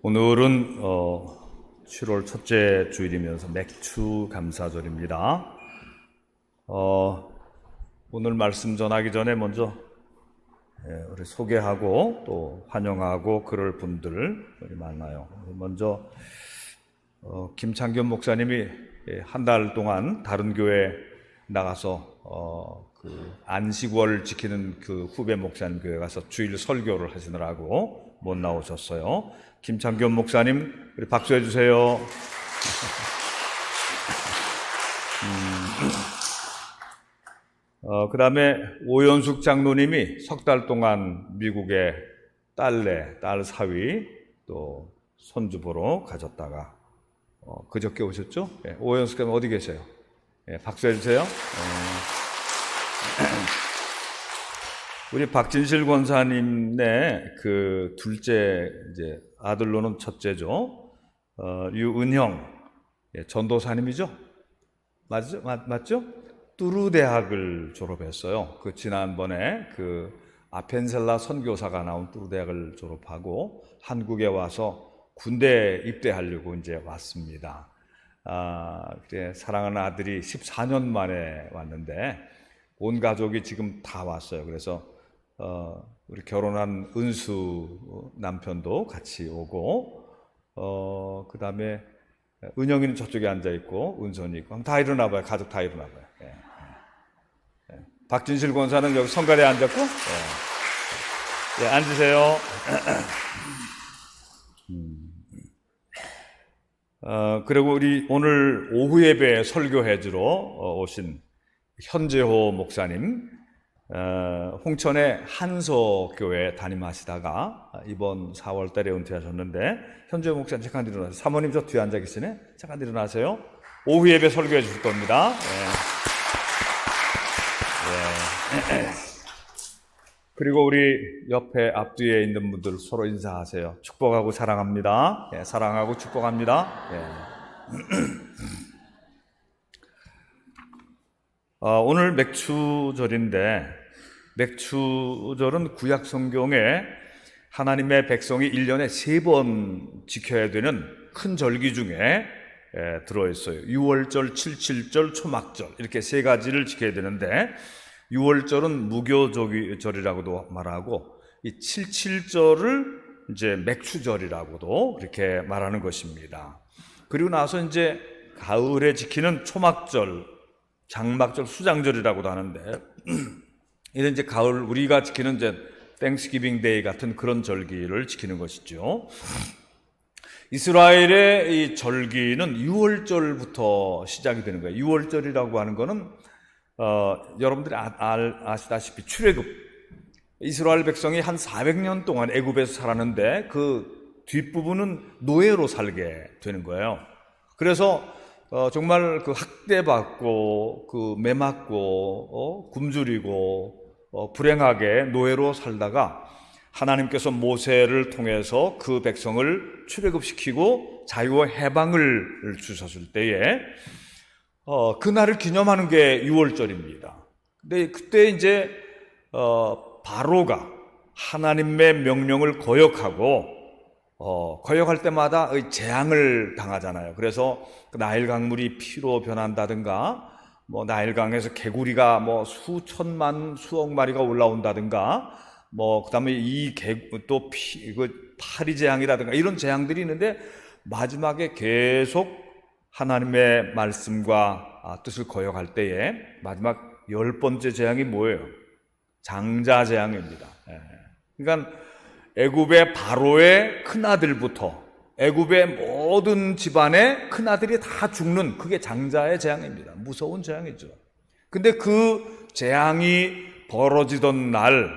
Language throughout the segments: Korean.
오늘은 7월 첫째 주일이면서 맥추 감사절입니다. 오늘 말씀 전하기 전에 먼저 우리 소개하고 또 환영하고 그럴 분들 많아요. 먼저 김창겸 목사님이 한 달 동안 다른 교회 나가서 그 안식월 지키는 그 후배 목사님 교회 가서 주일 설교를 하시느라고 못 나오셨어요. 김창겸 목사님, 우리 박수해 주세요. 그 다음에 오연숙 장로님이 석 달 동안 미국에 딸 사위 또 손주 보러 가셨다가 그저께 오셨죠? 오연숙 장로 어디 계세요? 박수해 주세요. 우리 박진실 권사님네 그 둘째 이제 아들로는 첫째죠. 유은형 전도사님이죠. 맞죠? 뚜루 대학을 졸업했어요. 그 지난번에 그 아펜셀라 선교사가 나온 뚜루 대학을 졸업하고 한국에 와서 군대 입대하려고 이제 왔습니다. 그래 사랑하는 아들이 14년 만에 왔는데 온 가족이 지금 다 왔어요. 그래서 우리 결혼한 은수 남편도 같이 오고 그 다음에 은영이는 저쪽에 앉아 있고 은선이 있고 다 일어나 봐요. 가족 다 일어나 봐요. 박진실 권사는 여기 성가대에 앉았고 앉으세요. 그리고 우리 오늘 오후 예배 설교해 주러 오신 현재호 목사님, 홍천의 한서교회 담임하시다가 이번 4월 달에 은퇴하셨는데 현재호 목사님 잠깐 일어나세요. 사모님 저 뒤에 앉아 계시네. 잠깐 일어나세요. 오후 예배 설교해 주실 겁니다. 그리고 우리 옆에 앞뒤에 있는 분들 서로 인사하세요. 축복하고 사랑합니다. 사랑하고 축복합니다. 오늘 맥추절인데 맥추절은 구약 성경에 하나님의 백성이 1년에 3번 지켜야 되는 큰 절기 중에 들어있어요. 6월절, 77절, 초막절 이렇게 3가지를 지켜야 되는데 6월절은 무교절이라고도 말하고 이 77절을 이제 맥추절이라고도 그렇게 말하는 것입니다. 그리고 나서 이제 가을에 지키는 초막절, 장막절, 수장절이라고도 하는데 이런 이제 가을 우리가 지키는 이제 땡스기빙 데이 같은 그런 절기를 지키는 것이죠. 이스라엘의 이 절기는 6월절부터 시작이 되는 거예요. 6월절이라고 하는 거는 여러분들이 아시다시피 출애굽 이스라엘 백성이 한 400년 동안 애굽에서 살았는데 그 뒷부분은 노예로 살게 되는 거예요. 그래서 정말 그 학대받고 그 매맞고 굶주리고 불행하게 노예로 살다가 하나님께서 모세를 통해서 그 백성을 출애굽시키고 자유와 해방을 주셨을 때에 그날을 기념하는 게 6월절입니다. 근데 그때 이제 바로가 하나님의 명령을 거역하고 거역할 때마다 재앙을 당하잖아요. 그래서 그 나일 강물이 피로 변한다든가 뭐 나일강에서 개구리가 뭐 수천만 수억 마리가 올라온다든가 뭐 그다음에 또 파리 재앙이라든가 이런 재앙들이 있는데 마지막에 계속 하나님의 말씀과 뜻을 거역할 때에 마지막 10번째 재앙이 뭐예요? 장자 재앙입니다. 그러니까 애굽의 바로의 큰아들부터 애굽의 모든 집안의 큰아들이 다 죽는 그게 장자의 재앙입니다. 무서운 재앙이죠. 근데 그 재앙이 벌어지던 날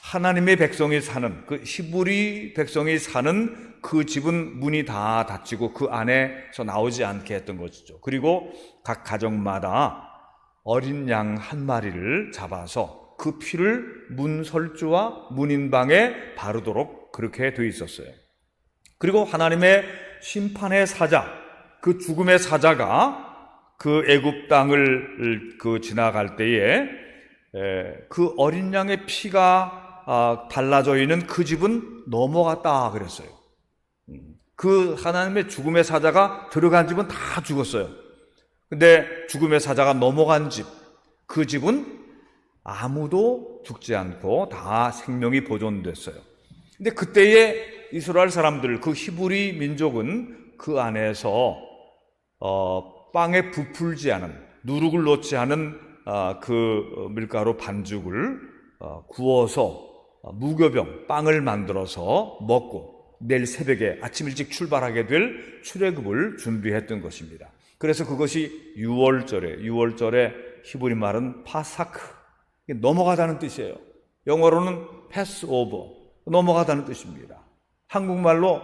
하나님의 백성이 사는 그 히브리 백성이 사는 그 집은 문이 다 닫히고 그 안에서 나오지 않게 했던 것이죠. 그리고 각 가정마다 어린 양 한 마리를 잡아서 그 피를 문설주와 문인방에 바르도록 그렇게 되어 있었어요. 그리고 하나님의 심판의 사자, 그 죽음의 사자가 그 애굽 땅을 지나갈 때에 그 어린 양의 피가 달라져 있는 그 집은 넘어갔다 그랬어요. 그 하나님의 죽음의 사자가 들어간 집은 다 죽었어요. 근데 죽음의 사자가 넘어간 집, 그 집은 아무도 죽지 않고 다 생명이 보존됐어요. 근데 그때의 이스라엘 사람들, 그 히브리 민족은 그 안에서 빵에 부풀지 않은, 누룩을 넣지 않은 그 밀가루 반죽을 구워서 무교병 빵을 만들어서 먹고 내일 새벽에 아침 일찍 출발하게 될 출애굽을 준비했던 것입니다. 그래서 그것이 유월절의 히브리 말은 파사크, 넘어가다는 뜻이에요. 영어로는 패스오버, 넘어가다는 뜻입니다. 한국말로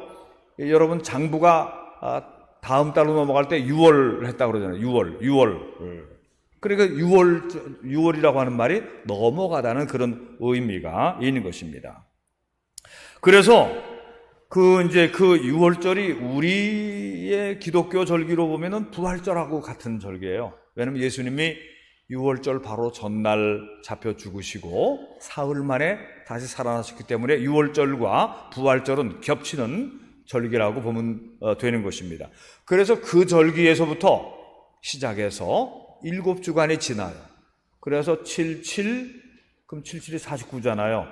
여러분 장부가 다음 달로 넘어갈 때 6월 했다고 그러잖아요. 6월. 그러니까 6월이라고 하는 말이 넘어가다는 그런 의미가 있는 것입니다. 그래서 그 6월절이 우리의 기독교 절기로 보면은 부활절하고 같은 절기예요. 왜냐하면 예수님이 6월절 바로 전날 잡혀 죽으시고 사흘 만에 다시 살아나셨기 때문에 6월절과 부활절은 겹치는 절기라고 보면 되는 것입니다. 그래서 그 절기에서부터 시작해서 7주간이 지나요. 그래서 77, 그럼 77이 49잖아요.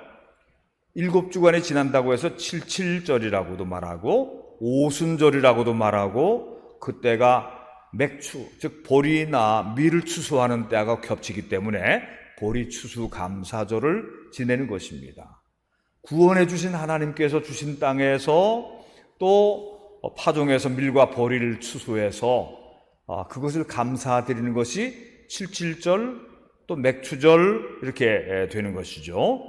7주간이 지난다고 해서 77절이라고도 말하고 오순절이라고도 말하고, 그때가 맥추, 즉 보리나 밀을 추수하는 때가 겹치기 때문에 보리 추수 감사절을 지내는 것입니다. 구원해 주신 하나님께서 주신 땅에서 또 파종해서 밀과 보리를 추수해서 그것을 감사드리는 것이 77절, 또 맥추절 이렇게 되는 것이죠.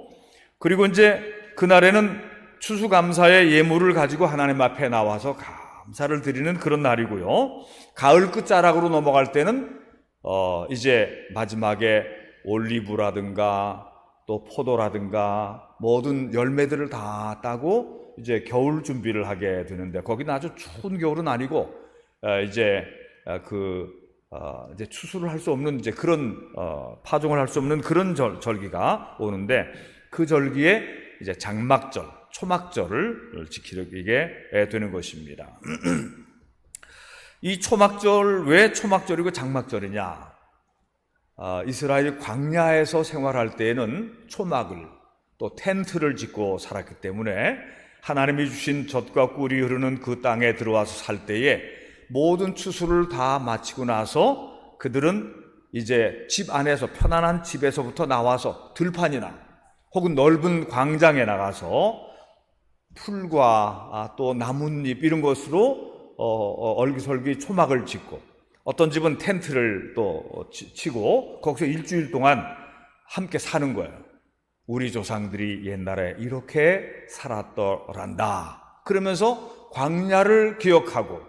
그리고 이제 그날에는 추수감사의 예물을 가지고 하나님 앞에 나와서 감사를 드리는 그런 날이고요. 가을 끝자락으로 넘어갈 때는 이제 마지막에 올리브라든가 또 포도라든가 모든 열매들을 다 따고 이제 겨울 준비를 하게 되는데, 거기는 아주 추운 겨울은 아니고 이제 이제 추수를 할 수 없는 이제 그런 파종을 할 수 없는 그런 절기가 오는데, 그 절기에 이제 장막절, 초막절을 지키게 되는 것입니다. 이 초막절, 왜 초막절이고 장막절이냐? 이스라엘 광야에서 생활할 때에는 초막을, 또 텐트를 짓고 살았기 때문에 하나님이 주신 젖과 꿀이 흐르는 그 땅에 들어와서 살 때에 모든 추수를 다 마치고 나서 그들은 이제 집 안에서, 편안한 집에서부터 나와서 들판이나 혹은 넓은 광장에 나가서 풀과 또 나뭇잎 이런 것으로 얼기설기 초막을 짓고, 어떤 집은 텐트를 또 치고 거기서 일주일 동안 함께 사는 거예요. 우리 조상들이 옛날에 이렇게 살았더란다. 그러면서 광야를 기억하고,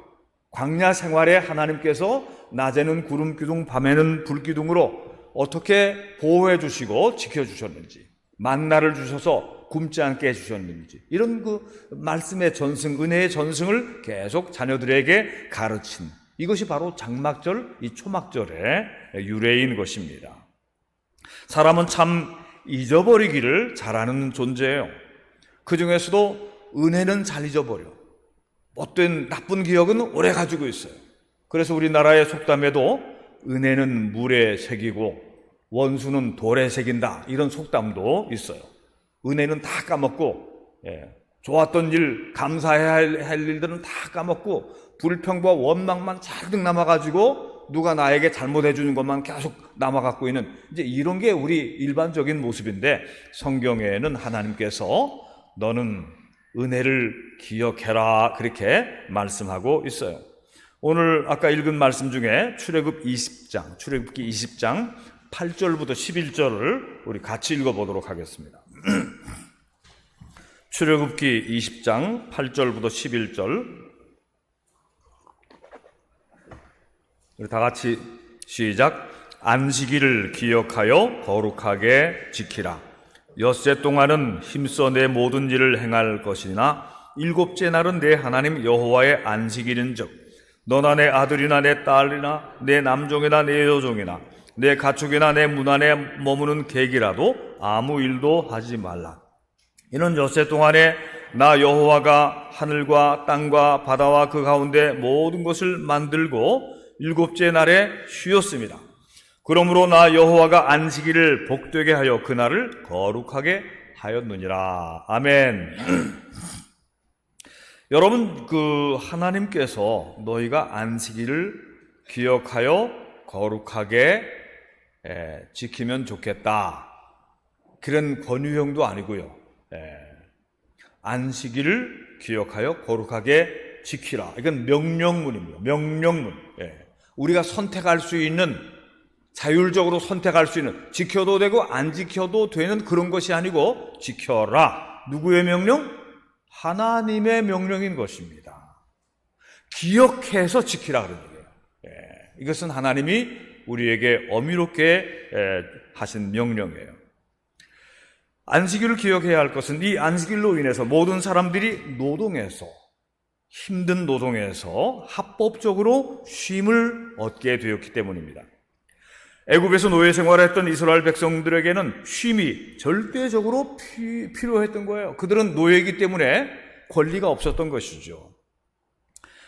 광야 생활에 하나님께서 낮에는 구름 기둥, 밤에는 불 기둥으로 어떻게 보호해 주시고 지켜 주셨는지, 만나를 주셔서 굶지 않게 해주셨는지, 이런 그 말씀의 전승, 은혜의 전승을 계속 자녀들에게 가르친, 이것이 바로 장막절, 이 초막절의 유래인 것입니다. 사람은 참 잊어버리기를 잘하는 존재예요. 그 중에서도 은혜는 잘 잊어버려. 못된 나쁜 기억은 오래 가지고 있어요. 그래서 우리나라의 속담에도 은혜는 물에 새기고 원수는 돌에 새긴다, 이런 속담도 있어요. 은혜는 다 까먹고, 좋았던 일, 감사해야 할 일들은 다 까먹고 불평과 원망만 잔뜩 남아가지고 누가 나에게 잘못해 주는 것만 계속 남아갖고 있는, 이제 이런 게 우리 일반적인 모습인데, 성경에는 하나님께서 너는 은혜를 기억해라, 그렇게 말씀하고 있어요. 오늘 아까 읽은 말씀 중에 출애굽기 20장 8절부터 11절을 우리 같이 읽어보도록 하겠습니다. 출애굽기 20장 8절부터 11절, 우리 다 같이 시작. 안식일을 기억하여 거룩하게 지키라. 엿새 동안은 힘써 내 모든 일을 행할 것이나 일곱째 날은 내 하나님 여호와의 안식일인즉 너나 내 아들이나 내 딸이나 내 남종이나 내 여종이나 내 가축이나 내 문 안에 머무는 객이라도 아무 일도 하지 말라. 이는 엿새 동안에 나 여호와가 하늘과 땅과 바다와 그 가운데 모든 것을 만들고 일곱째 날에 쉬었습니다. 그러므로 나 여호와가 안식일을 복되게 하여 그날을 거룩하게 하였느니라. 아멘. 여러분, 하나님께서 너희가 안식일을 기억하여 거룩하게 지키면 좋겠다, 그런 권유형도 아니고요. 안식일을 기억하여 거룩하게 지키라, 이건 명령문입니다. 명령문. 우리가 선택할 수 있는, 자율적으로 선택할 수 있는, 지켜도 되고 안 지켜도 되는 그런 것이 아니고 지켜라. 누구의 명령? 하나님의 명령인 것입니다. 기억해서 지키라 그런 얘기예요. 이것은 하나님이 우리에게 어미롭게 하신 명령이에요. 안식일을 기억해야 할 것은 이 안식일로 인해서 모든 사람들이 노동해서, 힘든 노동에서 합법적으로 쉼을 얻게 되었기 때문입니다. 애굽에서 노예 생활을 했던 이스라엘 백성들에게는 쉼이 절대적으로 필요했던 거예요. 그들은 노예이기 때문에 권리가 없었던 것이죠.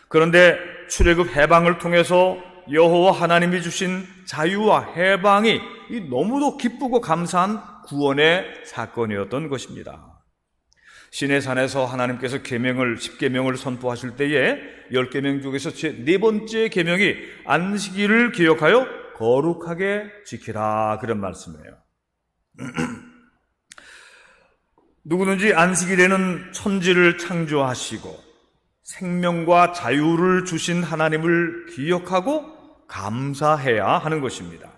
그런데 출애굽 해방을 통해서 여호와 하나님이 주신 자유와 해방이 너무도 기쁘고 감사한 구원의 사건이었던 것입니다. 시내산에서 하나님께서 계명을 10계명을 선포하실 때에 10계명 중에서 제 4번째 계명이 안식일을 기억하여 거룩하게 지키라, 그런 말씀이에요. 누구든지 안식일에는 천지를 창조하시고 생명과 자유를 주신 하나님을 기억하고 감사해야 하는 것입니다.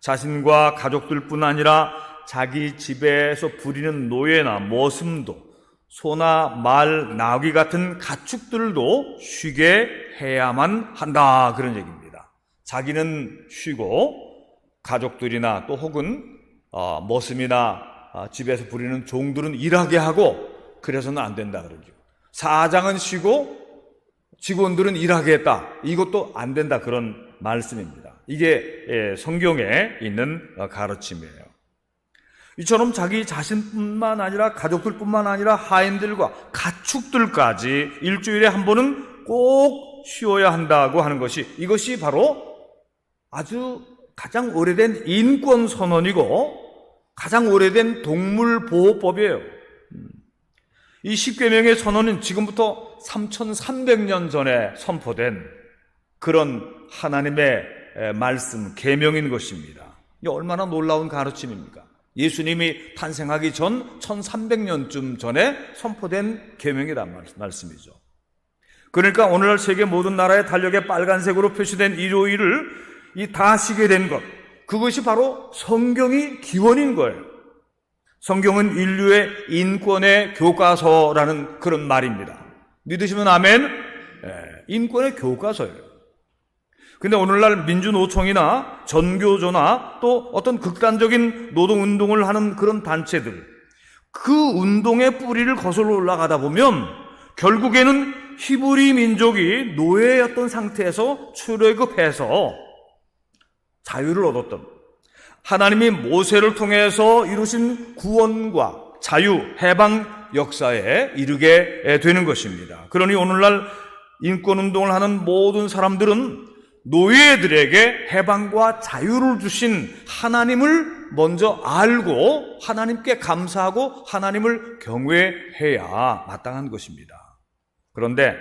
자신과 가족들뿐 아니라 자기 집에서 부리는 노예나 머슴도, 소나 말, 나귀 같은 가축들도 쉬게 해야만 한다, 그런 얘기입니다. 자기는 쉬고 가족들이나 또 혹은 머슴이나 집에서 부리는 종들은 일하게 하고, 그래서는 안 된다 그러죠. 사장은 쉬고 직원들은 일하게 했다, 이것도 안 된다, 그런 말씀입니다. 이게 성경에 있는 가르침이에요. 이처럼 자기 자신뿐만 아니라 가족들뿐만 아니라 하인들과 가축들까지 일주일에 한 번은 꼭 쉬어야 한다고 하는 것이, 이것이 바로 아주 가장 오래된 인권 선언이고 가장 오래된 동물 보호법이에요. 이 10계명의 선언은 지금부터 3300년 전에 선포된 그런 하나님의 말씀, 계명인 것입니다. 이게 얼마나 놀라운 가르침입니까? 예수님이 탄생하기 전 1300년쯤 전에 선포된 계명이란 말씀이죠. 그러니까 오늘날 세계 모든 나라의 달력에 빨간색으로 표시된 일요일을 다 쉬게 된 것, 그것이 바로 성경이 기원인 거예요. 성경은 인류의 인권의 교과서라는 그런 말입니다. 믿으시면 아멘. 인권의 교과서예요. 근데 오늘날 민주노총이나 전교조나 또 어떤 극단적인 노동운동을 하는 그런 단체들, 그 운동의 뿌리를 거슬러 올라가다 보면 결국에는 히브리 민족이 노예였던 상태에서 출애굽해서 자유를 얻었던, 하나님이 모세를 통해서 이루신 구원과 자유, 해방 역사에 이르게 되는 것입니다. 그러니 오늘날 인권운동을 하는 모든 사람들은 노예들에게 해방과 자유를 주신 하나님을 먼저 알고 하나님께 감사하고 하나님을 경외해야 마땅한 것입니다. 그런데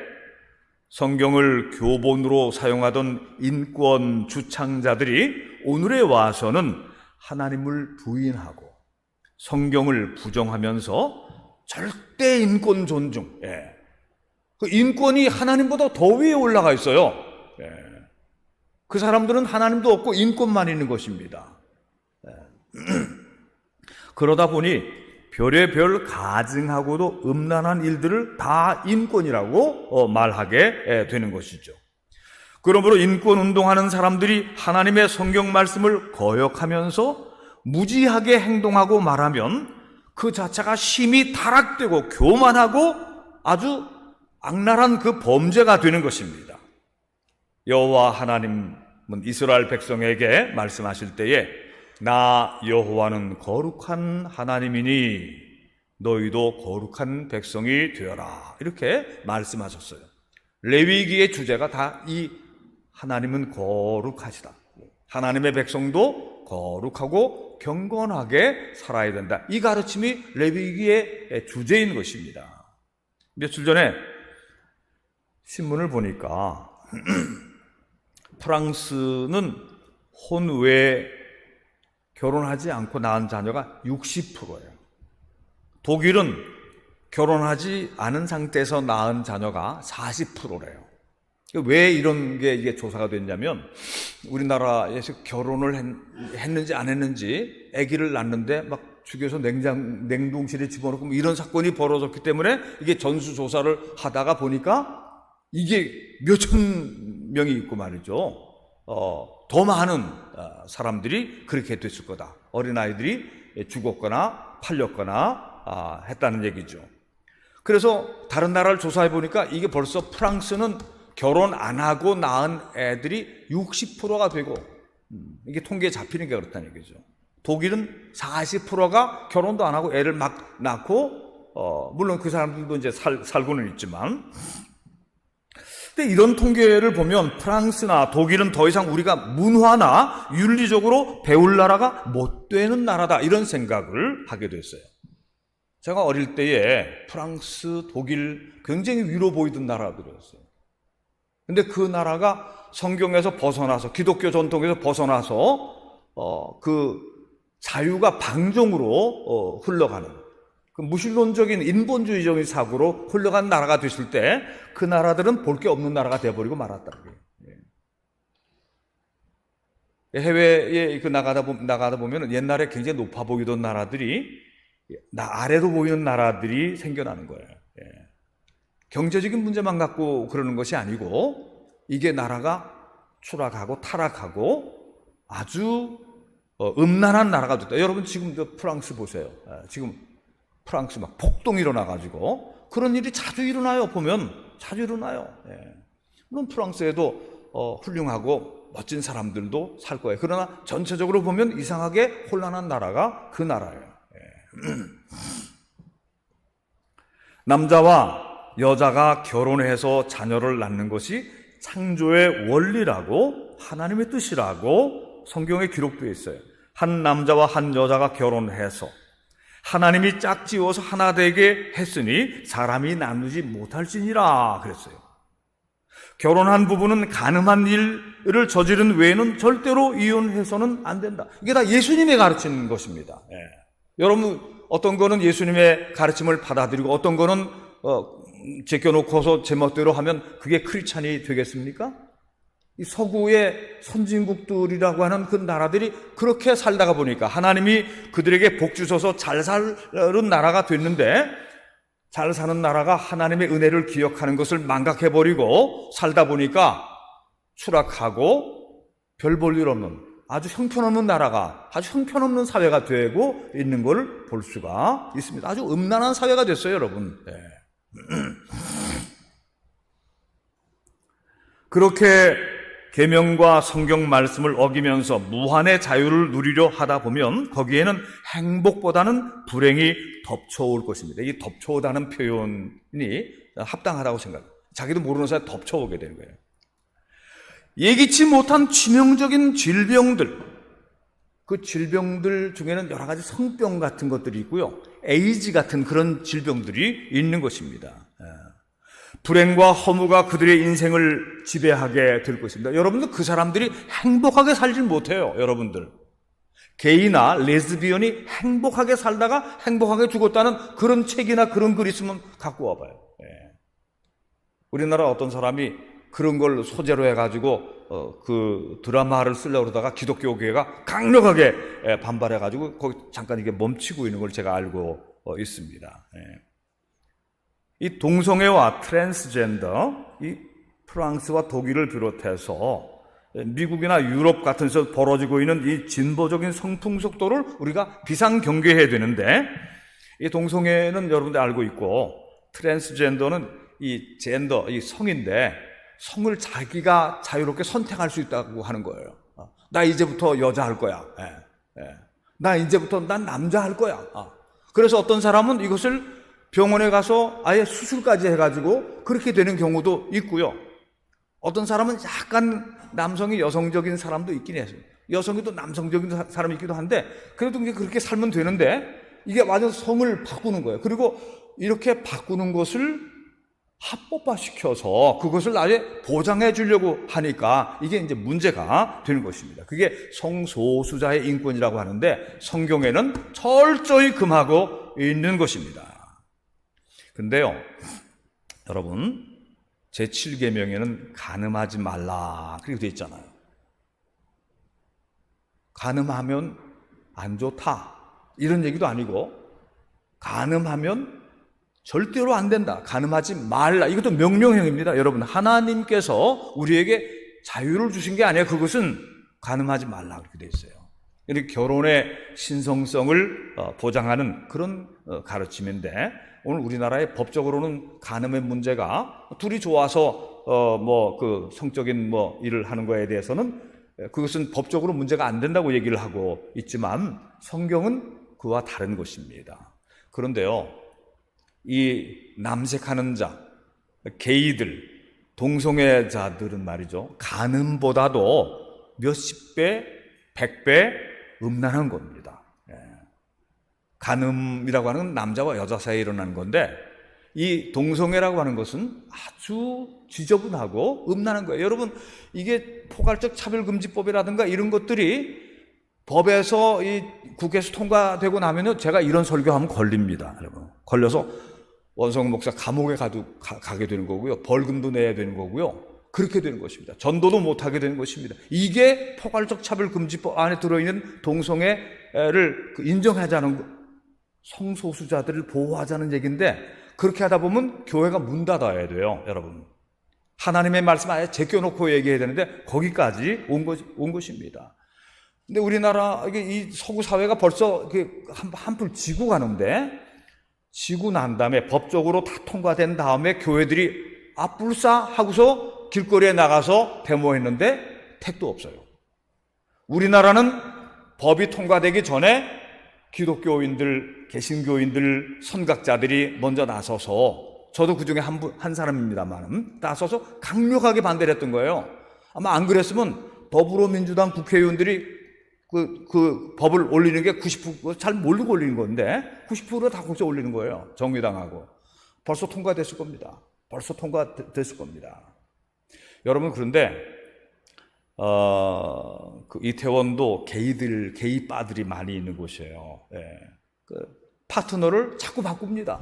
성경을 교본으로 사용하던 인권 주창자들이 오늘에 와서는 하나님을 부인하고 성경을 부정하면서 절대 인권 존중, 그 인권이 하나님보다 더 위에 올라가 있어요. 그 사람들은 하나님도 없고 인권만 있는 것입니다. 그러다 보니 별의별 가증하고도 음란한 일들을 다 인권이라고 말하게 되는 것이죠. 그러므로 인권운동하는 사람들이 하나님의 성경 말씀을 거역하면서 무지하게 행동하고 말하면 그 자체가 심히 타락되고 교만하고 아주 악랄한 그 범죄가 되는 것입니다. 여호와 하나님은 이스라엘 백성에게 말씀하실 때에 나 여호와는 거룩한 하나님이니 너희도 거룩한 백성이 되어라 이렇게 말씀하셨어요. 레위기의 주제가 다 이 하나님은 거룩하시다. 하나님의 백성도 거룩하고 경건하게 살아야 된다. 이 가르침이 레위기의 주제인 것입니다. 며칠 전에 신문을 보니까 프랑스는 혼외 결혼하지 않고 낳은 자녀가 60%예요. 독일은 결혼하지 않은 상태에서 낳은 자녀가 40%래요. 왜 이런 게 이게 조사가 됐냐면 우리나라에서 결혼을 했는지 안 했는지 아기를 낳는데 막 죽여서 냉동실에 집어넣고 뭐 이런 사건이 벌어졌기 때문에 이게 전수조사를 하다가 보니까 이게 몇천 명이 있고 말이죠. 더 많은 사람들이 그렇게 됐을 거다. 어린아이들이 죽었거나 팔렸거나 했다는 얘기죠. 그래서 다른 나라를 조사해 보니까 이게 벌써 프랑스는 결혼 안 하고 낳은 애들이 60%가 되고 이게 통계에 잡히는 게 그렇다는 얘기죠. 독일은 40%가 결혼도 안 하고 애를 막 낳고 물론 그 사람들도 이제 살고는 있지만 근데 이런 통계를 보면 프랑스나 독일은 더 이상 우리가 문화나 윤리적으로 배울 나라가 못 되는 나라다 이런 생각을 하게 됐어요. 제가 어릴 때에 프랑스, 독일 굉장히 위로 보이던 나라들이었어요. 근데 그 나라가 성경에서 벗어나서 기독교 전통에서 벗어나서 그 자유가 방종으로 흘러가는 그 무신론적인 인본주의적인 사고로 흘러간 나라가 됐을 때 그 나라들은 볼 게 없는 나라가 되어버리고 말았다는 거예요. 해외에 나가다 보면 옛날에 굉장히 높아 보이던 나라들이 아래로 보이는 나라들이 생겨나는 거예요. 경제적인 문제만 갖고 그러는 것이 아니고 이게 나라가 추락하고 타락하고 아주 음란한 나라가 됐다. 여러분 지금 프랑스 보세요. 지금 프랑스 막 폭동이 일어나가지고 그런 일이 자주 일어나요. 보면 자주 일어나요. 물론 프랑스에도 훌륭하고 멋진 사람들도 살 거예요. 그러나 전체적으로 보면 이상하게 혼란한 나라가 그 나라예요. 남자와 여자가 결혼해서 자녀를 낳는 것이 창조의 원리라고 하나님의 뜻이라고 성경에 기록되어 있어요. 한 남자와 한 여자가 결혼해서 하나님이 짝지어서 하나 되게 했으니 사람이 나누지 못할지니라 그랬어요. 결혼한 부부는 가늠한 일을 저지른 외에는 절대로 이혼해서는 안 된다. 이게 다 예수님의 가르치는 것입니다. 여러분 어떤 거는 예수님의 가르침을 받아들이고 어떤 거는 제껴놓고서 제멋대로 하면 그게 크리스찬이 되겠습니까? 이 서구의 선진국들이라고 하는 그 나라들이 그렇게 살다가 보니까 하나님이 그들에게 복 주셔서 잘 사는 나라가 됐는데 잘 사는 나라가 하나님의 은혜를 기억하는 것을 망각해버리고 살다 보니까 추락하고 별 볼 일 없는 아주 형편없는 나라가 아주 형편없는 사회가 되고 있는 걸 볼 수가 있습니다. 아주 음란한 사회가 됐어요, 여러분. 그렇게 계명과 성경 말씀을 어기면서 무한의 자유를 누리려 하다 보면 거기에는 행복보다는 불행이 덮쳐올 것입니다. 이 덮쳐오다는 표현이 합당하다고 생각해요. 자기도 모르는 사이에 덮쳐오게 되는 거예요. 예기치 못한 치명적인 질병들, 그 질병들 중에는 여러 가지 성병 같은 것들이 있고요. 에이즈 같은 그런 질병들이 있는 것입니다. 불행과 허무가 그들의 인생을 지배하게 될 것입니다. 여러분들 그 사람들이 행복하게 살질 못해요. 여러분들 게이나 레즈비언이 행복하게 살다가 행복하게 죽었다는 그런 책이나 그런 글 있으면 갖고 와봐요. 우리나라 어떤 사람이 그런 걸 소재로 해가지고 그 드라마를 쓰려고 그러다가 기독교 교회가 강력하게 반발해가지고 거기 잠깐 이게 멈추고 있는 걸 제가 알고 있습니다. 이 동성애와 트랜스젠더, 이 프랑스와 독일을 비롯해서 미국이나 유럽 같은 데서 벌어지고 있는 이 진보적인 성풍속도를 우리가 비상경계해야 되는데 이 동성애는 여러분들 알고 있고 트랜스젠더는 이 젠더, 이 성인데 성을 자기가 자유롭게 선택할 수 있다고 하는 거예요. 나 이제부터 여자 할 거야. 나 이제부터 난 남자 할 거야. 그래서 어떤 사람은 이것을 병원에 가서 아예 수술까지 해가지고 그렇게 되는 경우도 있고요. 어떤 사람은 약간 남성이 여성적인 사람도 있긴 해요. 여성이 또 남성적인 사람이 있기도 한데 그래도 이제 그렇게 살면 되는데 이게 완전 성을 바꾸는 거예요. 그리고 이렇게 바꾸는 것을 합법화시켜서 그것을 아예 보장해 주려고 하니까 이게 이제 문제가 되는 것입니다. 그게 성소수자의 인권이라고 하는데 성경에는 철저히 금하고 있는 것입니다. 근데요, 여러분, 제7계명에는 간음하지 말라 그렇게 되어 있잖아요. 간음하면 안 좋다 이런 얘기도 아니고 간음하면 절대로 안 된다, 간음하지 말라, 이것도 명령형입니다. 여러분, 하나님께서 우리에게 자유를 주신 게 아니에요. 그것은 간음하지 말라 그렇게 되어 있어요. 이렇게 결혼의 신성성을 보장하는 그런 가르침인데 오늘 우리나라의 법적으로는 간음의 문제가 둘이 좋아서 그 성적인 일을 하는 거에 대해서는 그것은 법적으로 문제가 안 된다고 얘기를 하고 있지만 성경은 그와 다른 것입니다. 그런데요, 이 남색하는 자, 게이들, 동성애자들은 말이죠, 간음보다도 몇십 배, 100배 음란한 겁니다. 간음이라고 하는 건 남자와 여자 사이에 일어나는 건데 이 동성애라고 하는 것은 아주 지저분하고 음란한 거예요. 여러분, 이게 포괄적 차별금지법이라든가 이런 것들이 법에서 이 국회에서 통과되고 나면은 제가 이런 설교하면 걸립니다. 여러분, 걸려서 원성 목사 감옥에 가게 되는 거고요, 벌금도 내야 되는 거고요, 그렇게 되는 것입니다. 전도도 못하게 되는 것입니다. 이게 포괄적 차별금지법 안에 들어있는 동성애를 인정하자는, 성소수자들을 보호하자는 얘기인데 그렇게 하다 보면 교회가 문 닫아야 돼요. 여러분, 하나님의 말씀 아예 제껴놓고 얘기해야 되는데 거기까지 온 것입니다. 근데 우리나라 이 서구 사회가 벌써 한풀 지고 가는데, 지고 난 다음에 법적으로 다 통과된 다음에 교회들이 불싸 하고서 길거리에 나가서 데모했는데 택도 없어요. 우리나라는 법이 통과되기 전에 기독교인들, 개신교인들, 선각자들이 먼저 나서서, 저도 그 중에 한 사람입니다만, 나서서 강력하게 반대를 했던 거예요. 아마 안 그랬으면 더불어민주당 국회의원들이 그 법을 올리는 게 90% 잘 모르고 올리는 건데 90% 다 거기서 올리는 거예요. 정의당하고. 벌써 통과됐을 겁니다. 벌써 통과됐을 겁니다. 여러분, 그런데 그 이태원도 게이 바들이 많이 있는 곳이에요. 파트너를 자꾸 바꿉니다.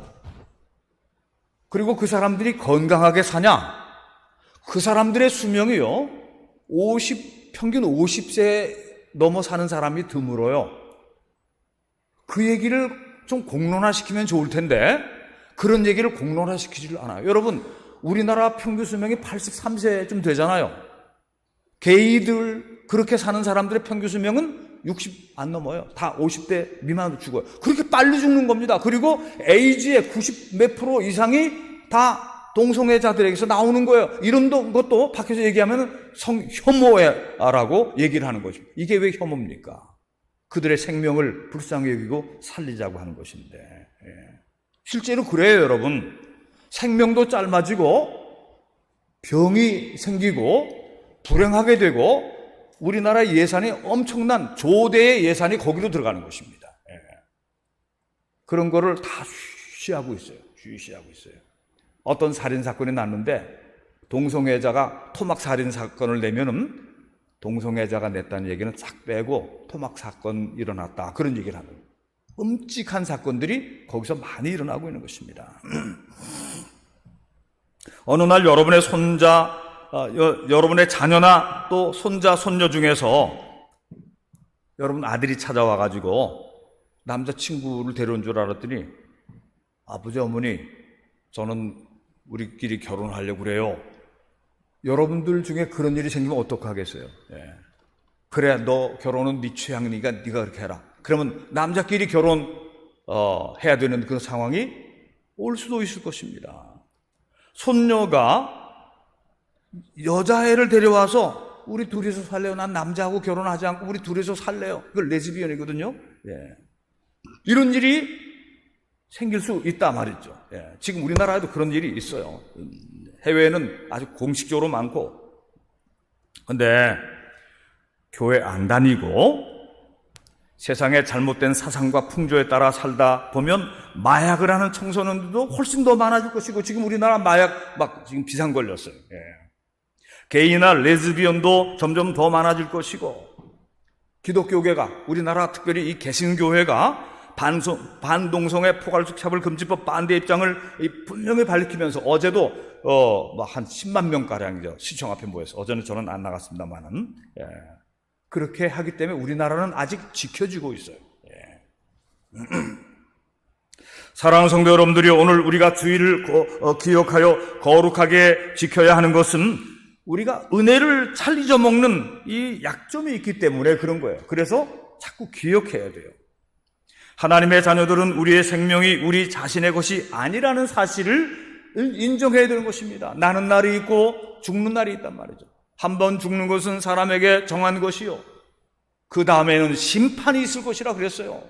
그리고 그 사람들이 건강하게 사냐? 그 사람들의 수명이요, 평균 50세 넘어 사는 사람이 드물어요. 그 얘기를 좀 공론화시키면 좋을 텐데 그런 얘기를 공론화시키지를 않아요. 여러분, 우리나라 평균 수명이 83세쯤 되잖아요. 게이들, 그렇게 사는 사람들의 평균 수명은 60 안 넘어요. 다 50대 미만으로 죽어요. 그렇게 빨리 죽는 겁니다. 그리고 에이즈의 90 몇 프로 이상이 다 동성애자들에게서 나오는 거예요. 이런 것도 밖에서 얘기하면 혐오라고 얘기를 하는 거죠. 이게 왜 혐오입니까? 그들의 생명을 불쌍히 여기고 살리자고 하는 것인데, 실제로 그래요. 여러분, 생명도 짧아지고 병이 생기고 불행하게 되고 우리나라 예산이 엄청난 조대의 예산이 거기로 들어가는 것입니다. 그런 거를 다 쉬하고 있어요. 어떤 살인사건이 났는데 동성애자가 토막살인 사건을 내면은 동성애자가 냈다는 얘기는 싹 빼고 토막사건 일어났다, 그런 얘기를 하는 끔찍한 사건들이 거기서 많이 일어나고 있는 것입니다. 어느 날 여러분의 여러분의 자녀나 또 손자, 손녀 중에서 여러분 아들이 찾아와가지고 남자친구를 데려온 줄 알았더니, 아버지, 어머니, 저는 우리끼리 결혼하려고 그래요. 여러분들 중에 그런 일이 생기면 어떡하겠어요? 그래, 너 결혼은 네 취향이니까 네가 그렇게 해라. 그러면 남자끼리 해야 되는 그 상황이 올 수도 있을 것입니다. 손녀가 여자애를 데려와서 우리 둘이서 살래요. 난 남자하고 결혼하지 않고 우리 둘이서 살래요. 그걸 레즈비언이거든요. 예. 이런 일이 생길 수 있다 말이죠. 예. 지금 우리나라에도 그런 일이 있어요. 해외에는 아주 공식적으로 많고. 근데 교회 안 다니고 세상의 잘못된 사상과 풍조에 따라 살다 보면 마약을 하는 청소년들도 훨씬 더 많아질 것이고, 지금 우리나라 마약 막 지금 비상 걸렸어요. 예. 게이나 레즈비언도 점점 더 많아질 것이고, 기독교계가, 우리나라 특별히 이 개신교회가 반동성애 포괄적 차별 금지법 반대 입장을 분명히 밝히면서 어제도 한 10만 명가량이죠. 시청 앞에 모여서. 어제는 저는 안 나갔습니다만은. 예. 그렇게 하기 때문에 우리나라는 아직 지켜지고 있어요. 예. 사랑하는 성도 여러분들이, 오늘 우리가 주의를 기억하여 거룩하게 지켜야 하는 것은 우리가 은혜를 잘 잊어먹는 이 약점이 있기 때문에 그런 거예요. 그래서 자꾸 기억해야 돼요. 하나님의 자녀들은 우리의 생명이 우리 자신의 것이 아니라는 사실을 인정해야 되는 것입니다. 나는 날이 있고 죽는 날이 있단 말이죠. 한 번 죽는 것은 사람에게 정한 것이요, 그 다음에는 심판이 있을 것이라 그랬어요.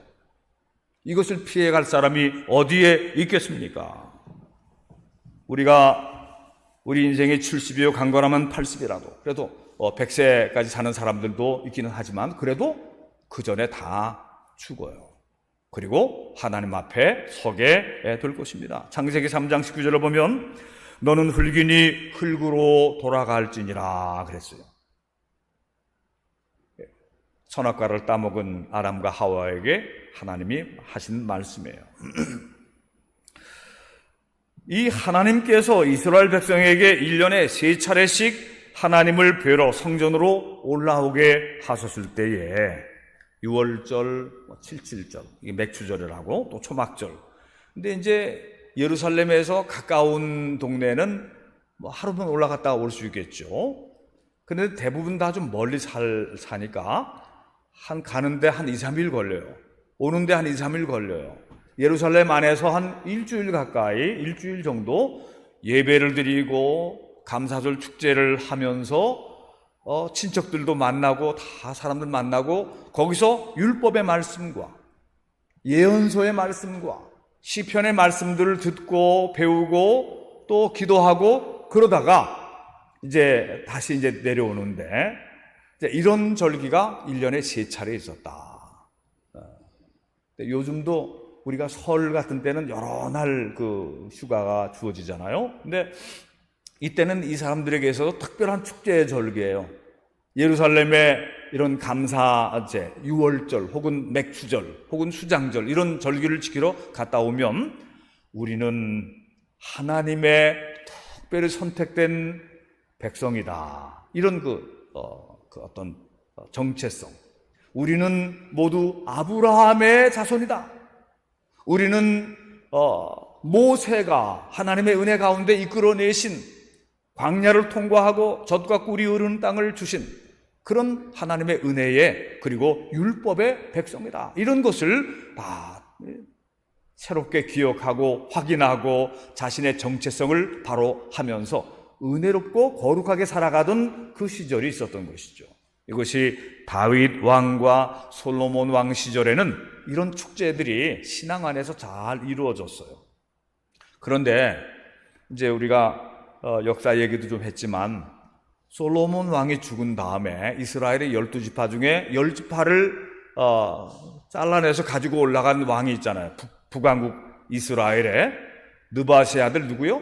이것을 피해갈 사람이 어디에 있겠습니까? 우리 인생이 70이요 강건하면 80이라도, 그래도 100세까지 사는 사람들도 있기는 하지만 그래도 그 전에 다 죽어요. 그리고 하나님 앞에 서게 될 것입니다. 창세기 3장 19절을 보면 너는 흙이니 흙으로 돌아갈지니라 그랬어요. 선악과를 따먹은 아담과 하와에게 하나님이 하신 말씀이에요. 이 하나님께서 이스라엘 백성에게 1년에 3차례씩 하나님을 뵈러 성전으로 올라오게 하셨을 때에 6월절, 77절, 이게 맥추절이라고, 또 초막절. 근데 이제 예루살렘에서 가까운 동네는 하루만 올라갔다가 올 수 있겠죠. 근데 대부분 다 좀 멀리 사니까 가는데 한 2, 3일 걸려요. 오는데 한 2, 3일 걸려요. 예루살렘 안에서 한 일주일 가까이, 일주일 정도 예배를 드리고 감사절 축제를 하면서 친척들도 만나고 다 사람들 만나고, 거기서 율법의 말씀과 예언서의 말씀과 시편의 말씀들을 듣고 배우고 또 기도하고, 그러다가 이제 다시 내려오는데, 이런 절기가 1년에 3차례 있었다. 요즘도 우리가 설 같은 때는 여러 날 휴가가 주어지잖아요. 근데 이때는 이 사람들에게서 특별한 축제의 절기예요. 예루살렘에 이런 감사제, 6월절 혹은 맥추절 혹은 수장절, 이런 절기를 지키러 갔다 오면 우리는 하나님의 특별히 선택된 백성이다, 이런 어떤 정체성, 우리는 모두 아브라함의 자손이다, 우리는 모세가 하나님의 은혜 가운데 이끌어내신, 광야를 통과하고 젖과 꿀이 흐르는 땅을 주신 그런 하나님의 은혜의, 그리고 율법의 백성이다, 이런 것을 다 새롭게 기억하고 확인하고 자신의 정체성을 바로 하면서 은혜롭고 거룩하게 살아가던 그 시절이 있었던 것이죠. 이것이 다윗 왕과 솔로몬 왕 시절에는 이런 축제들이 신앙 안에서 잘 이루어졌어요. 그런데 이제 우리가 역사 얘기도 좀 했지만, 솔로몬 왕이 죽은 다음에 이스라엘의 12지파 중에 10지파를 잘라내서 가지고 올라간 왕이 있잖아요. 북왕국 이스라엘의 느바세 아들 누구요?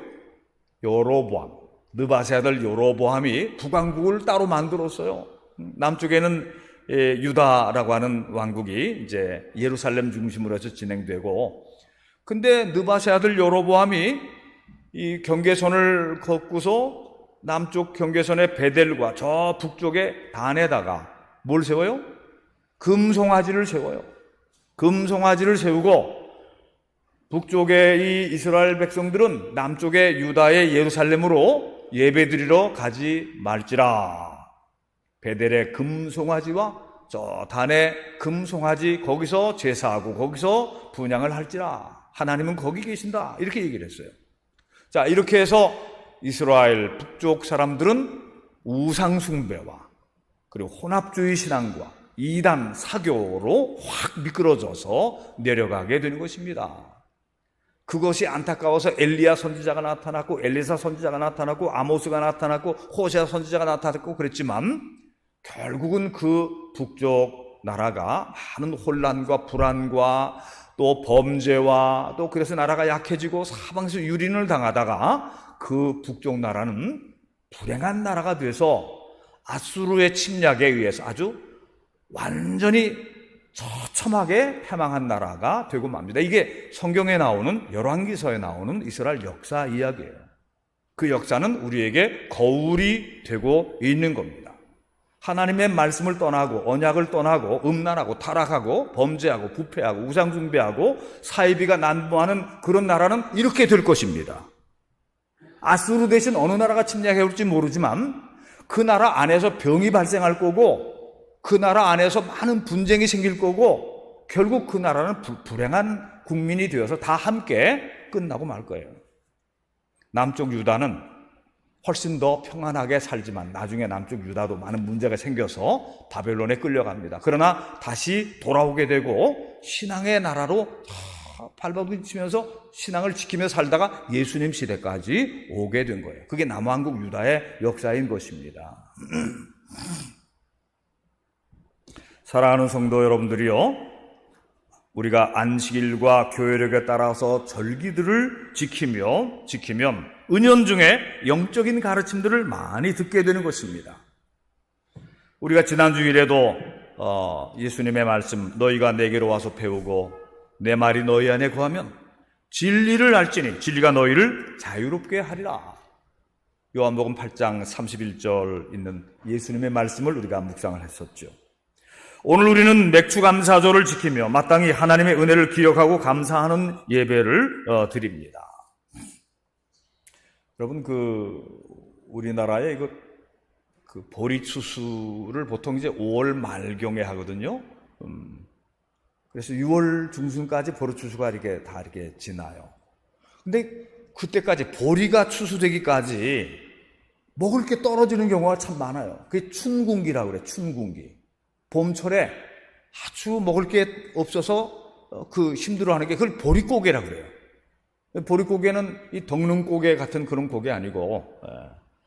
여로보암. 느바세 아들 여로보암이 북왕국을 따로 만들었어요. 남쪽에는 유다라고 하는 왕국이 이제 예루살렘 중심으로 해서 진행되고, 근데 느바세 아들 여로보암이 이 경계선을 걷고서 남쪽 경계선의 베델과 저 북쪽의 단에다가 뭘 세워요? 금송아지를 세워요. 금송아지를 세우고, 북쪽의 이 이스라엘 백성들은 남쪽의 유다의 예루살렘으로 예배드리러 가지 말지라. 베델의 금송아지와 저 단의 금송아지, 거기서 제사하고 거기서 분향을 할지라. 하나님은 거기 계신다, 이렇게 얘기를 했어요. 자, 이렇게 해서 이스라엘 북쪽 사람들은 우상숭배와 그리고 혼합주의 신앙과 이단 사교로 확 미끄러져서 내려가게 되는 것입니다. 그것이 안타까워서 엘리야 선지자가 나타났고 엘리사 선지자가 나타났고 아모스가 나타났고 호세아 선지자가 나타났고 그랬지만 결국은 그 북쪽 나라가 많은 혼란과 불안과 또 범죄와 또 그래서 나라가 약해지고 사방에서 유린을 당하다가 그 북쪽 나라는 불행한 나라가 돼서 아수르의 침략에 의해서 아주 완전히 처참하게 패망한 나라가 되고 맙니다. 이게 성경에 나오는 열왕기서에 나오는 이스라엘 역사 이야기예요. 그 역사는 우리에게 거울이 되고 있는 겁니다. 하나님의 말씀을 떠나고 언약을 떠나고 음란하고 타락하고 범죄하고 부패하고 우상숭배하고 사이비가 난무하는 그런 나라는 이렇게 될 것입니다. 아수르 대신 어느 나라가 침략해 올지 모르지만 그 나라 안에서 병이 발생할 거고 그 나라 안에서 많은 분쟁이 생길 거고 결국 그 나라는 불행한 국민이 되어서 다 함께 끝나고 말 거예요. 남쪽 유다는 훨씬 더 평안하게 살지만 나중에 남쪽 유다도 많은 문제가 생겨서 바벨론에 끌려갑니다. 그러나 다시 돌아오게 되고 신앙의 나라로 발버둥치면서 신앙을 지키며 살다가 예수님 시대까지 오게 된 거예요. 그게 남왕국 유다의 역사인 것입니다. 사랑하는 성도 여러분들이요, 우리가 안식일과 교회력에 따라서 절기들을 지키면 은연중에 영적인 가르침들을 많이 듣게 되는 것입니다. 우리가 지난 주일에도 예수님의 말씀, 너희가 내게로 와서 배우고 내 말이 너희 안에 거하면 진리를 알지니 진리가 너희를 자유롭게 하리라. 요한복음 8장 31절 있는 예수님의 말씀을 우리가 묵상을 했었죠. 오늘 우리는 맥주감사절을 지키며 마땅히 하나님의 은혜를 기억하고 감사하는 예배를 드립니다. 여러분, 우리나라에 그 보리추수를 보통 이제 5월 말경에 하거든요. 그래서 6월 중순까지 보리추수가 이렇게 지나요. 근데 그때까지 보리가 추수되기까지 먹을 게 떨어지는 경우가 참 많아요. 그게 춘궁기라고 그래요. 춘궁기. 봄철에 아주 먹을 게 없어서 힘들어하는 게 그걸 보릿고개라고 그래요. 보릿고개는 이 덕능고개 같은 그런 고개 아니고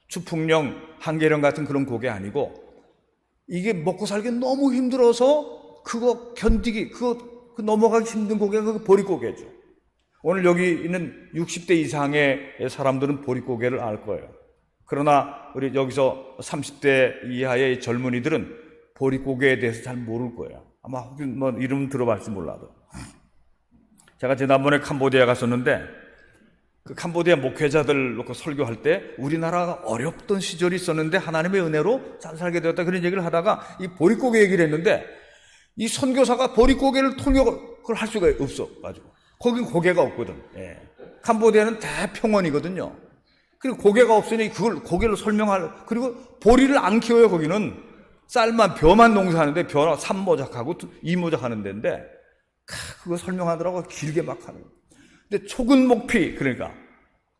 추풍령, 한계령 같은 그런 고개 아니고 이게 먹고 살기 너무 힘들어서 그거 견디기, 그거 넘어가기 힘든 고개가 그 보릿고개죠. 오늘 여기 있는 60대 이상의 사람들은 보릿고개를 알 거예요. 그러나 우리 여기서 30대 이하의 젊은이들은 보릿고개에 대해서 잘 모를 거예요. 아마 혹은 이름 들어봤지 몰라도. 제가 지난번에 캄보디아 갔었는데 그 캄보디아 목회자들 놓고 설교할 때 우리나라가 어렵던 시절이 있었는데 하나님의 은혜로 잘 살게 되었다 그런 얘기를 하다가 이 보릿고개 얘기를 했는데 이 선교사가 보릿고개를 통역을 할 수가 없어 가지고 거긴 고개가 없거든. 예. 캄보디아는 대평원이거든요. 그리고 고개가 없으니 그걸 고개로 설명할, 그리고 보리를 안 키워요. 거기는 쌀만 벼만 농사하는데 벼나 삼모작하고 이모작하는 데인데 그거 설명하더라고 길게 막 하는. 근데 초근목피, 그러니까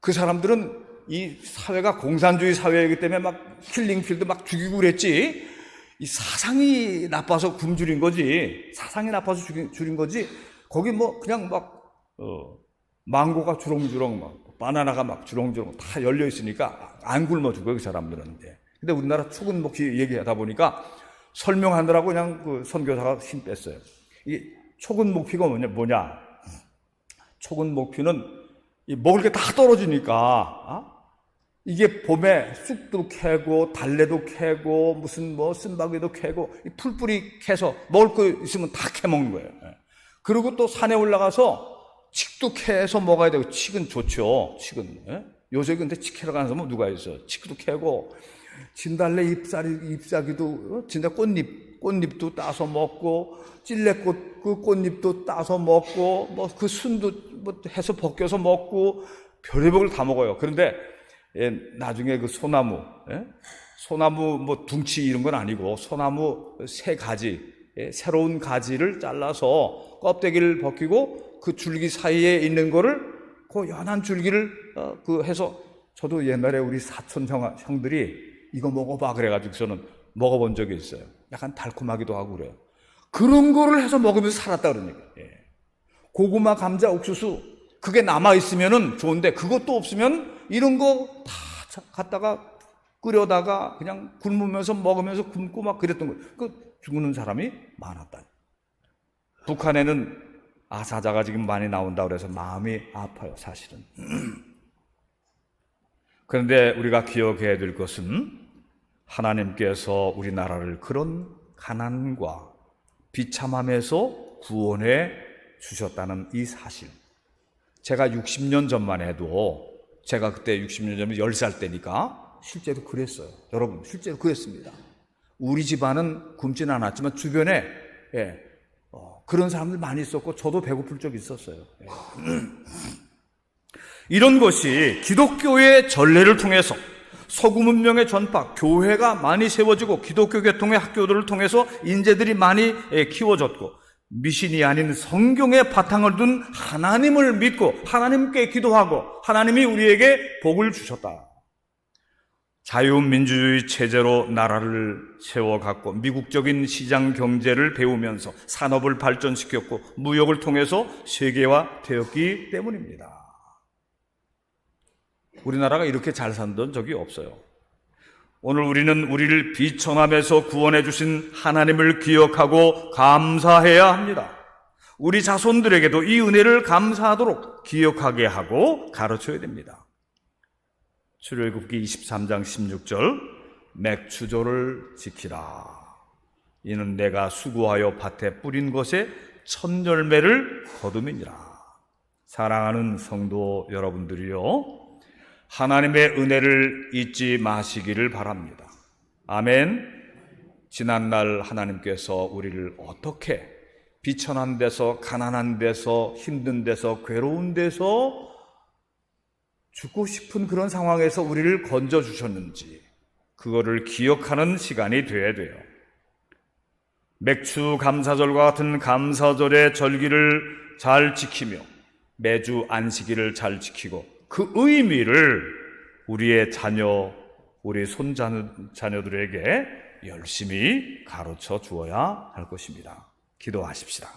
그 사람들은 이 사회가 공산주의 사회이기 때문에 막 킬링필드 막 죽이고 그랬지 이 사상이 나빠서 굶주린 거지, 사상이 나빠서 줄인 거지 거기 그냥 망고가 주렁주렁 바나나가 막 주렁주렁 다 열려 있으니까 안 굶어 죽어요 그 사람들은. 근데 우리나라 초근목피 얘기하다 보니까 설명하느라고 그냥 선교사가 힘 뺐어요. 이 초근목피가 뭐냐? 초근목피는 먹을 게 다 떨어지니까 이게 봄에 쑥도 캐고 달래도 캐고 무슨 쓴바귀도 캐고 풀뿌리 캐서 먹을 거 있으면 다 캐먹는 거예요. 그리고 또 산에 올라가서 칡도 캐서 먹어야 되고, 칡은 좋죠. 칡은. 요새 근데 칡 캐러 가는 사람은 누가 있어? 칡도 캐고 진달래 잎사귀도 진짜 꽃잎도 따서 먹고 찔레꽃 그 꽃잎도 따서 먹고 그 순도 해서 벗겨서 먹고 별의별 다 먹어요. 그런데 나중에 그 소나무 둥치 이런 건 아니고 소나무 새 가지, 새로운 가지를 잘라서 껍데기를 벗기고 그 줄기 사이에 있는 거를 그 연한 줄기를 해서 저도 옛날에 우리 사촌 형들이 이거 먹어봐 그래가지고 저는 먹어본 적이 있어요. 약간 달콤하기도 하고 그래요. 그런 거를 해서 먹으면서 살았다 그러니까. 고구마, 감자, 옥수수 그게 남아있으면 좋은데 그것도 없으면 이런 거 다 갖다가 끓여다가 그냥 굶으면서 먹으면서 굶고 막 그랬던 거예요. 그 죽는 사람이 많았다. 북한에는 아사자가 지금 많이 나온다고 그래서 마음이 아파요, 사실은. 그런데 우리가 기억해야 될 것은 하나님께서 우리나라를 그런 가난과 비참함에서 구원해 주셨다는 이 사실. 제가 60년 전만 해도 제가 그때 60년 전에 10살 때니까 실제로 그랬어요. 여러분, 실제로 그랬습니다. 우리 집안은 굶진 않았지만 주변에 그런 사람들 많이 있었고 저도 배고플 적이 있었어요. 이런 것이 기독교의 전례를 통해서 서구 문명의 전파, 교회가 많이 세워지고 기독교 계통의 학교들을 통해서 인재들이 많이 키워졌고 미신이 아닌 성경의 바탕을 둔 하나님을 믿고 하나님께 기도하고 하나님이 우리에게 복을 주셨다. 자유민주주의 체제로 나라를 세워갔고 미국적인 시장 경제를 배우면서 산업을 발전시켰고 무역을 통해서 세계화되었기 때문입니다. 우리나라가 이렇게 잘 산던 적이 없어요. 오늘 우리는 우리를 비천함에서 구원해 주신 하나님을 기억하고 감사해야 합니다. 우리 자손들에게도 이 은혜를 감사하도록 기억하게 하고 가르쳐야 됩니다. 출애굽기 23장 16절 맥추조를 지키라. 이는 내가 수고하여 밭에 뿌린 것에 첫 열매를 거둠이니라. 사랑하는 성도 여러분들이요, 하나님의 은혜를 잊지 마시기를 바랍니다. 아멘. 지난날 하나님께서 우리를 어떻게 비천한 데서, 가난한 데서, 힘든 데서, 괴로운 데서, 죽고 싶은 그런 상황에서 우리를 건져주셨는지 그거를 기억하는 시간이 되어야 돼요. 맥추 감사절과 같은 감사절의 절기를 잘 지키며 매주 안식일을 잘 지키고 그 의미를 우리의 자녀, 우리 손자녀들에게 열심히 가르쳐 주어야 할 것입니다. 기도하십시다.